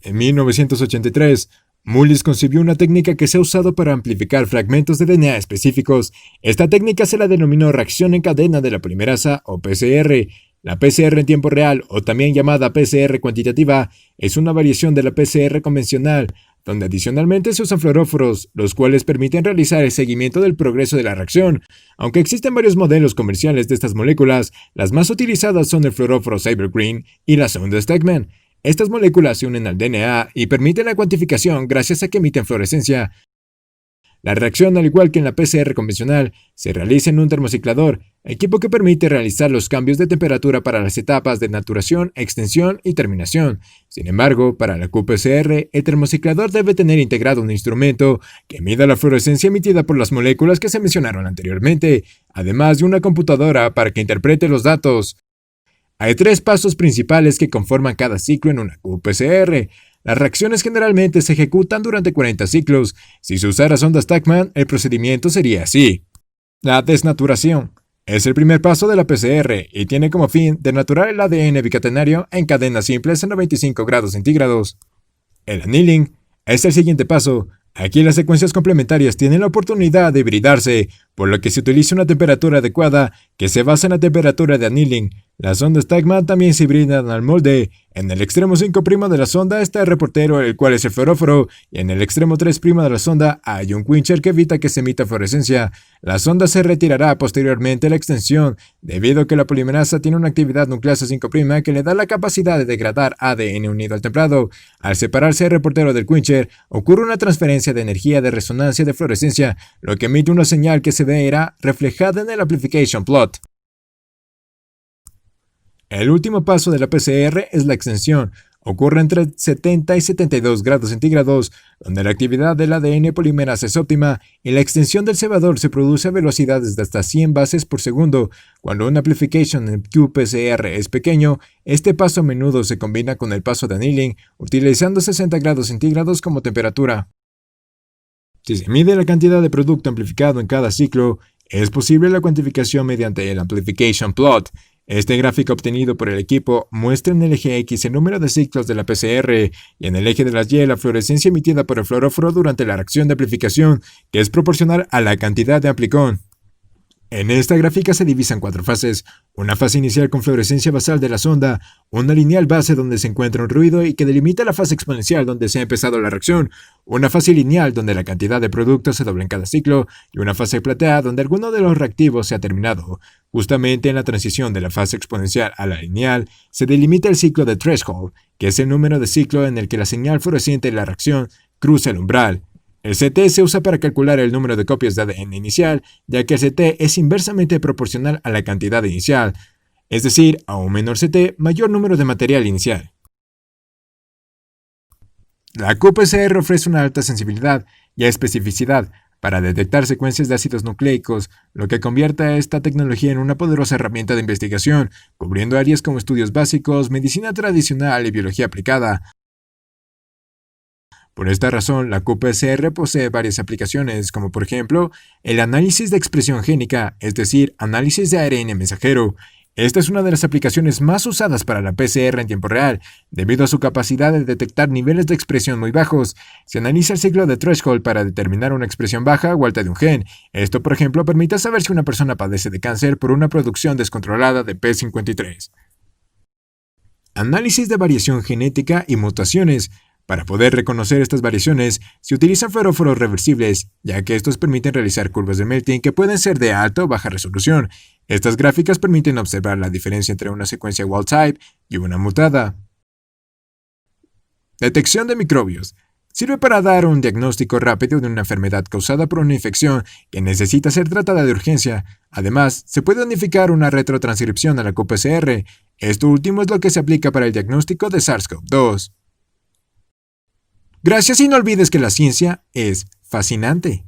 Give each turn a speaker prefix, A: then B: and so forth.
A: En 1983, Mullis concibió una técnica que se ha usado para amplificar fragmentos de DNA específicos. Esta técnica se la denominó reacción en cadena de la polimerasa o PCR. La PCR en tiempo real, o también llamada PCR cuantitativa, es una variación de la PCR convencional, donde adicionalmente se usan fluoróforos, los cuales permiten realizar el seguimiento del progreso de la reacción. Aunque existen varios modelos comerciales de estas moléculas, las más utilizadas son el fluoróforo Cyber-Green y la sonda Stegman. Estas moléculas se unen al DNA y permiten la cuantificación gracias a que emiten fluorescencia. La reacción, al igual que en la PCR convencional, se realiza en un termociclador, equipo que permite realizar los cambios de temperatura para las etapas de naturación, extensión y terminación. Sin embargo, para la qPCR, el termociclador debe tener integrado un instrumento que mida la fluorescencia emitida por las moléculas que se mencionaron anteriormente, además de una computadora para que interprete los datos. Hay 3 pasos principales que conforman cada ciclo en una qPCR. Las reacciones generalmente se ejecutan durante 40 ciclos. Si se usara sonda Stegman, el procedimiento sería así. La desnaturación es el primer paso de la PCR y tiene como fin denaturar el ADN bicatenario en cadenas simples a 95 grados centígrados. El annealing es el siguiente paso. Aquí las secuencias complementarias tienen la oportunidad de hibridarse, por lo que se utiliza una temperatura adecuada que se basa en la temperatura de annealing. Las sondas Stegman también se hibridan al molde. En el extremo 5' de la sonda está el reportero, el cual es el fluoróforo, y en el extremo 3' de la sonda hay un quencher que evita que se emita fluorescencia. La sonda se retirará posteriormente a la extensión, debido a que la polimerasa tiene una actividad nucleasa 5' que le da la capacidad de degradar ADN unido al templado. Al separarse el reportero del quencher, ocurre una transferencia de energía de resonancia de fluorescencia, lo que emite una señal que se verá reflejada en el amplification plot. El último paso de la PCR es la extensión. Ocurre entre 70 y 72 grados centígrados, donde la actividad del ADN polimerasa es óptima y la extensión del cebador se produce a velocidades de hasta 100 bases por segundo. Cuando un amplification en qPCR es pequeño, este paso a menudo se combina con el paso de annealing, utilizando 60 grados centígrados como temperatura. Si se mide la cantidad de producto amplificado en cada ciclo, es posible la cuantificación mediante el amplification plot. Este gráfico obtenido por el equipo muestra en el eje X el número de ciclos de la PCR y en el eje de las Y la fluorescencia emitida por el fluoróforo durante la reacción de amplificación, que es proporcional a la cantidad de amplicón. En esta gráfica se divisan 4 fases: una fase inicial con fluorescencia basal de la sonda, una lineal base donde se encuentra un ruido y que delimita la fase exponencial donde se ha empezado la reacción, una fase lineal donde la cantidad de producto se dobla en cada ciclo y una fase plateada donde alguno de los reactivos se ha terminado. Justamente en la transición de la fase exponencial a la lineal se delimita el ciclo de threshold, que es el número de ciclo en el que la señal fluorescente de la reacción cruza el umbral. El CT se usa para calcular el número de copias de ADN inicial, ya que el CT es inversamente proporcional a la cantidad inicial, es decir, a un menor CT, mayor número de material inicial. La qPCR ofrece una alta sensibilidad y especificidad para detectar secuencias de ácidos nucleicos, lo que convierte a esta tecnología en una poderosa herramienta de investigación, cubriendo áreas como estudios básicos, medicina tradicional y biología aplicada. Por esta razón, la qPCR posee varias aplicaciones, como por ejemplo, el análisis de expresión génica, es decir, análisis de ARN mensajero. Esta es una de las aplicaciones más usadas para la PCR en tiempo real, debido a su capacidad de detectar niveles de expresión muy bajos. Se analiza el ciclo de threshold para determinar una expresión baja o alta de un gen. Esto, por ejemplo, permite saber si una persona padece de cáncer por una producción descontrolada de P53. Análisis de variación genética y mutaciones. Para poder reconocer estas variaciones, se utilizan fluoróforos reversibles, ya que estos permiten realizar curvas de melting que pueden ser de alta o baja resolución. Estas gráficas permiten observar la diferencia entre una secuencia wild type y una mutada. Detección de microbios. Sirve para dar un diagnóstico rápido de una enfermedad causada por una infección que necesita ser tratada de urgencia. Además, se puede unificar una retrotranscripción a la qPCR. Esto último es lo que se aplica para el diagnóstico de SARS-CoV-2. Gracias y no olvides que la ciencia es fascinante.